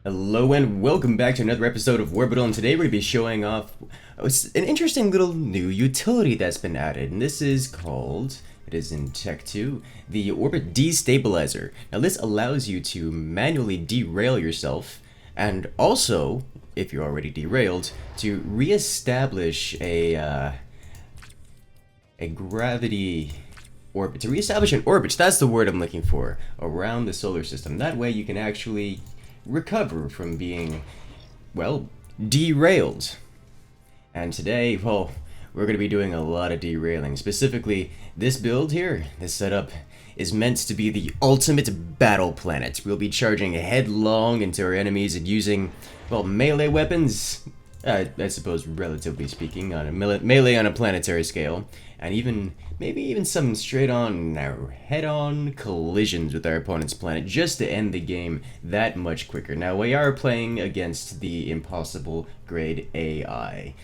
Hello and welcome back to another episode of Worbital, and today we're going to be showing off an interesting little new utility that's been added, and this is called, it is in Tech 2, the Orbit Destabilizer. Now this allows you to manually derail yourself, and also, if you're already derailed, to reestablish a gravity orbit, to reestablish an orbit, that's the word I'm looking for, around the solar system. That way you can actually recover from being, well, derailed. And today, well, we're going to be doing a lot of derailing. Specifically, this build here, this setup, is meant to be the ultimate battle planet. We'll be charging headlong into our enemies and using, well, melee weapons, I suppose relatively speaking, on a melee on a planetary scale, and even maybe even some straight-on head-on collisions with our opponent's planet just to end the game that much quicker. Now we are playing against the impossible grade AI,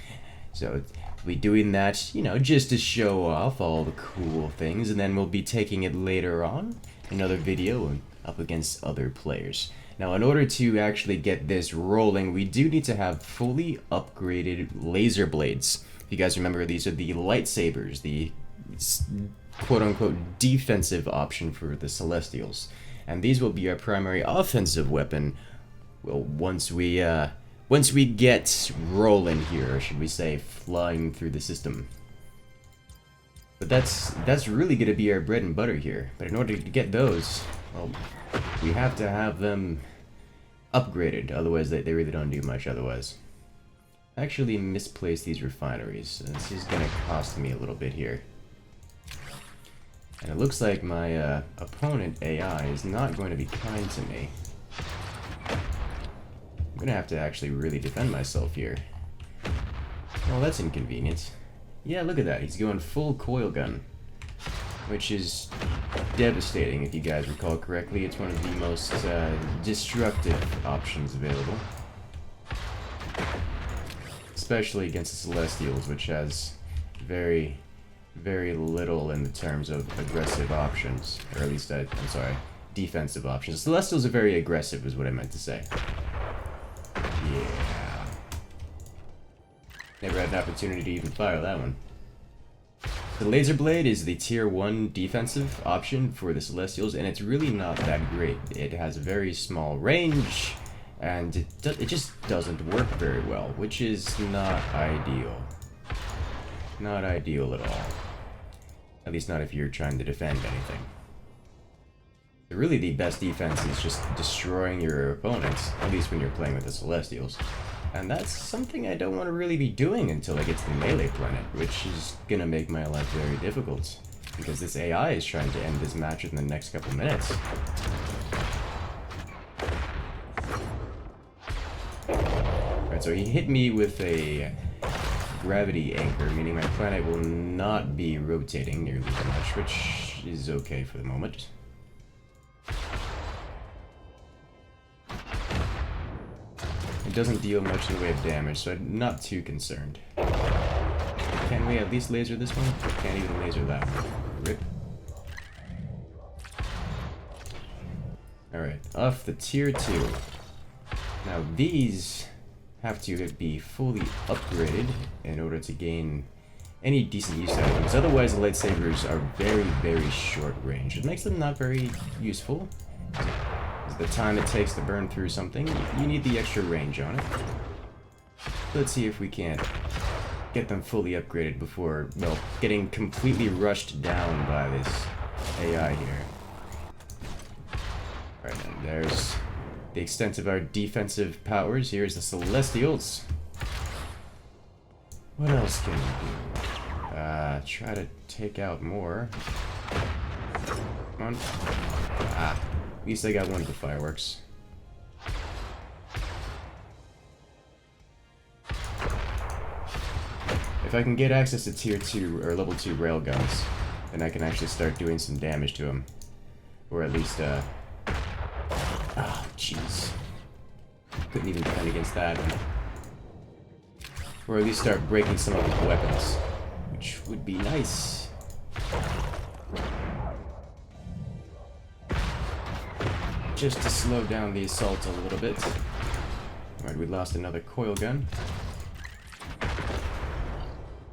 so we'll be doing that, you know, just to show off all the cool things, and then we'll be taking it later on, another video up against other players. Now, in order to actually get this rolling, we do need to have fully upgraded laser blades. If you guys remember, these are the lightsabers, the quote-unquote defensive option for the Celestials. And these will be our primary offensive weapon, well, once we get rolling here, or should we say flying through the system. But that's really going to be our bread and butter here. But in order to get those, well, we have to have them upgraded, otherwise they really don't do much otherwise. I actually misplaced these refineries, so this is gonna cost me a little bit here. And it looks like my opponent AI is not going to be kind to me. I'm gonna have to actually really defend myself here. Well, that's inconvenient. Yeah, look at that, he's going full coil gun, which is devastating. If you guys recall correctly, it's one of the most destructive options available, especially against the Celestials, which has very little in the terms of aggressive options, or at least I'm sorry, defensive options. Celestials are very aggressive is what I meant to say. Yeah, never had an opportunity to even fire that one. The laser blade is the tier 1 defensive option for the Celestials, and it's really not that great. It has a very small range, and it just doesn't work very well, which is not ideal. Not ideal at all. At least not if you're trying to defend anything. Really, the best defense is just destroying your opponents, at least when you're playing with the Celestials. And that's something I don't want to really be doing until I get to the melee planet, which is gonna make my life very difficult, because this AI is trying to end this match within the next couple minutes. Alright, so he hit me with a gravity anchor, meaning my planet will not be rotating nearly as much, which is okay for the moment. It doesn't deal much in the way of damage, so I'm not too concerned. Can we at least laser this one? Can't even laser that one. Rip. Alright, off the tier 2. Now these have to be fully upgraded in order to gain any decent use out of them, because otherwise the lightsabers are very short range. It makes them not very useful. The time it takes to burn through something, you need the extra range on it. Let's see if we can't get them fully upgraded before, well, getting completely rushed down by this AI here. Alright, then there's the extent of our defensive powers. Here's the Celestials. What else can we do? Try to take out more. Come on. Ah. At least I got one of the fireworks. If I can get access to tier 2 or level 2 railguns, then I can actually start doing some damage to them. Or at least, oh, jeez. Couldn't even defend against that one. Or at least start breaking some of his weapons, which would be nice. just to slow down the assault a little bit. Alright, we lost another coil gun.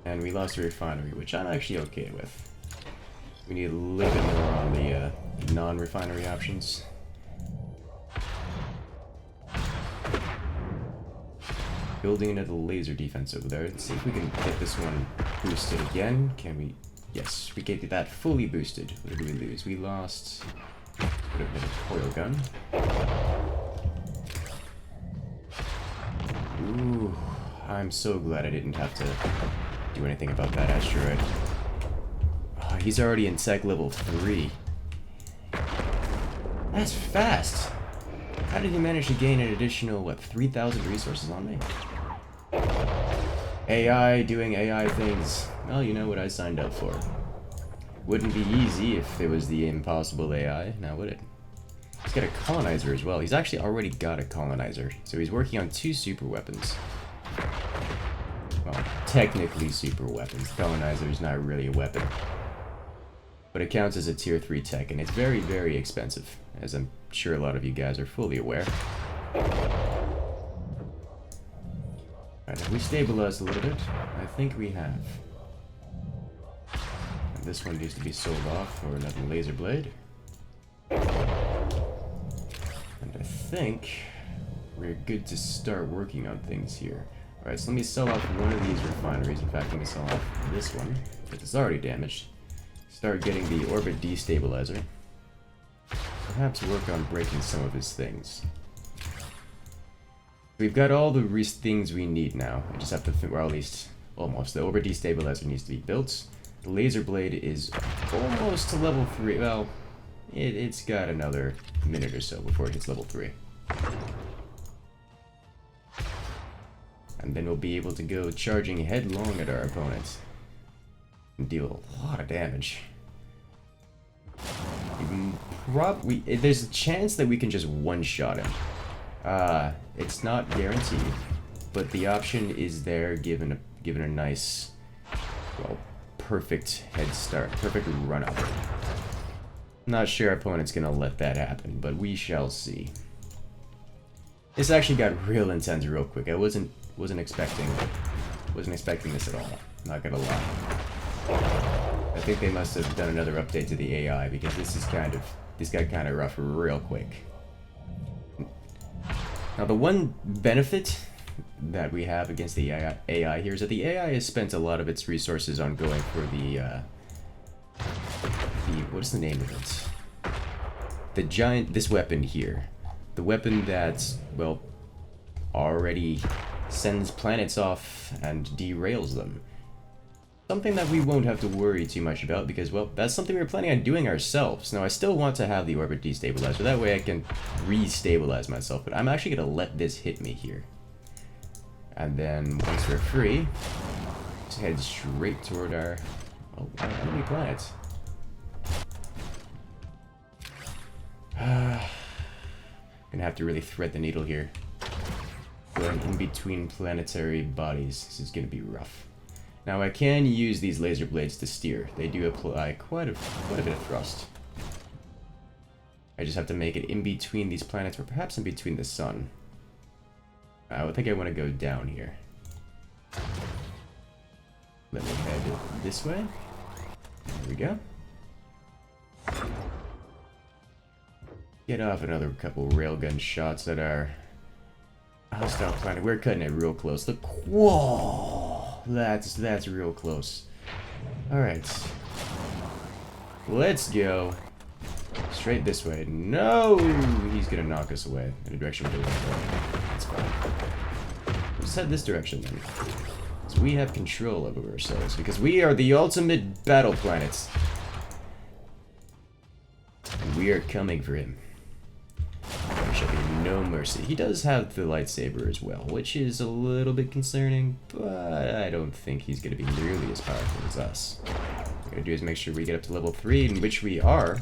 And we lost a refinery, which I'm actually okay with. We need a little bit more on the non-refinery options. Building another laser defense over there. Let's see if we can get this one boosted again. Can we? Yes, we get that fully boosted. What did we lose? We lost... would have been a coil gun. Ooh, I'm so glad I didn't have to do anything about that asteroid. Oh, he's already in tech level 3. That's fast! How did he manage to gain an additional, what, 3,000 resources on me? AI doing AI things. Well, you know what I signed up for. Wouldn't be easy if it was the impossible AI, now would it? He's got a colonizer as well. He's actually already got a colonizer, so he's working on 2 super weapons. Well, technically super weapons. The colonizer is not really a weapon. But it counts as a tier 3 tech, and it's very, very expensive, as I'm sure a lot of you guys are fully aware. Alright, have we stabilized a little bit? I think we have. And this one needs to be sold off for another laser blade. And I think we're good to start working on things here. Alright, so let me sell off one of these refineries. In fact, let me sell off this one, because it's already damaged. Start getting the orbit destabilizer. Perhaps work on breaking some of his things. We've got all the things we need now. We just have to, or at least almost. The orbit destabilizer needs to be built. The laser blade is almost to level 3. Well, it's got another minute or so before it hits level 3. And then we'll be able to go charging headlong at our opponents. And deal a lot of damage. There's a chance that we can just one-shot him. It's not guaranteed, but the option is there given a nice, well, perfect head start, perfect run-up. Not sure our opponent's gonna let that happen, but we shall see. This actually got real intense real quick. I wasn't expecting this at all. Not gonna lie. I think they must have done another update to the AI, because this got kind of rough real quick. Now the one benefit that we have against the AI here is that the AI has spent a lot of its resources on going for the what's the name of it? This weapon here. The weapon that, well, already sends planets off and derails them. Something that we won't have to worry too much about because, well, that's something we were planning on doing ourselves. Now, I still want to have the orbit destabilizer. That way I can re-stabilize myself, but I'm actually going to let this hit me here. And then, once we're free, just head straight toward our enemy planet. Gonna have to really thread the needle here. Going in between planetary bodies. This is gonna be rough. Now I can use these laser blades to steer. They do apply quite a bit of thrust. I just have to make it in between these planets, or perhaps in between the sun. I think I want to go down here. Let me head this way. There we go. Get off another couple railgun shots at our hostile planet. We're cutting it real close. Look, whoa! That's real close. Alright. Let's go. Straight this way. No! He's gonna knock us away in a direction we don't want to go. That's fine. Let's head this direction then. So we have control over ourselves, because we are the ultimate battle planets. And we are coming for him. There shall be no mercy. He does have the lightsaber as well, which is a little bit concerning, but I don't think he's going to be nearly as powerful as us. What we're going to do is make sure we get up to level 3, in which we are.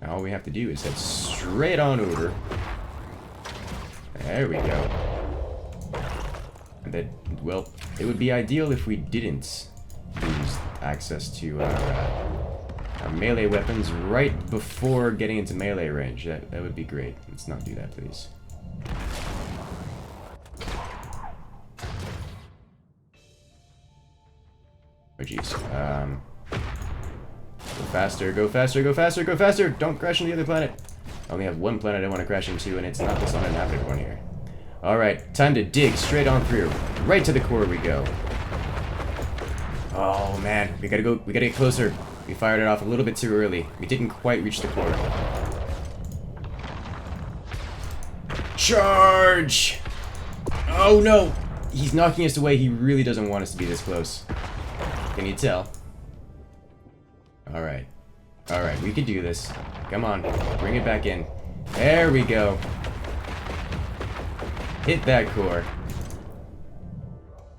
Now all we have to do is head straight on over. There we go. And then, well, it would be ideal if we didn't lose access to our melee weapons right before getting into melee range. That would be great. Let's not do that, please. Oh jeez. Go faster, go faster, go faster, go faster! Don't crash into the other planet. I only have one planet I want to crash into, and it's not this uninhabited one here. Alright, time to dig straight on through. Right to the core we go. Oh man, we gotta get closer. We fired it off a little bit too early. We didn't quite reach the core. Charge! Oh no! He's knocking us away. He really doesn't want us to be this close. Can you tell? Alright. Alright, we can do this. Come on, bring it back in. There we go. Hit that core.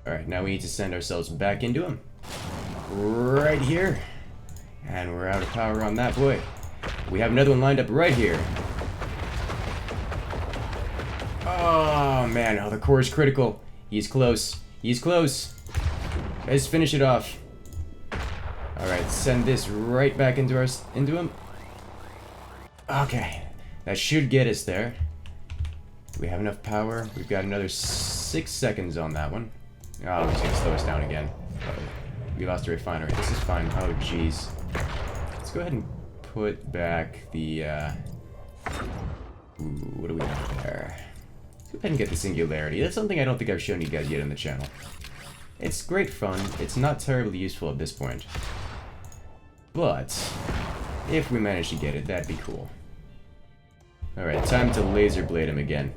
Alright, now we need to send ourselves back into him. Right here. And we're out of power on that boy. We have another one lined up right here. Oh man, oh the core is critical. He's close. He's close. Let's finish it off. Alright, send this right back into him. Okay. That should get us there. We have enough power. We've got another 6 seconds on that one. Oh, he's gonna slow us down again. Uh-oh. We lost a refinery. This is fine. Oh, jeez. Let's go ahead and put back the, Ooh, what do we have there? Let's go ahead and get the singularity. That's something I don't think I've shown you guys yet on the channel. It's great fun. It's not terribly useful at this point. But, if we manage to get it, that'd be cool. Alright, time to laser blade him again.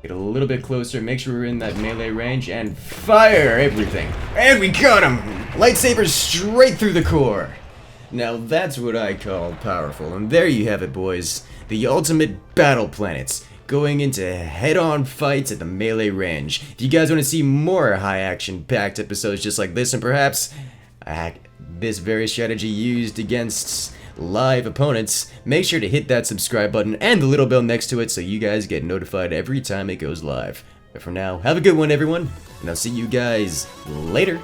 Get a little bit closer, make sure we're in that melee range, and fire everything! And we got him! Lightsaber straight through the core! Now that's what I call powerful, and there you have it, boys. The ultimate battle planets, going into head-on fights at the melee range. If you guys want to see more high-action-packed episodes just like this, and perhaps this very strategy used against live opponents, make sure to hit that subscribe button and the little bell next to it so you guys get notified every time it goes live. But for now, have a good one everyone, and I'll see you guys later.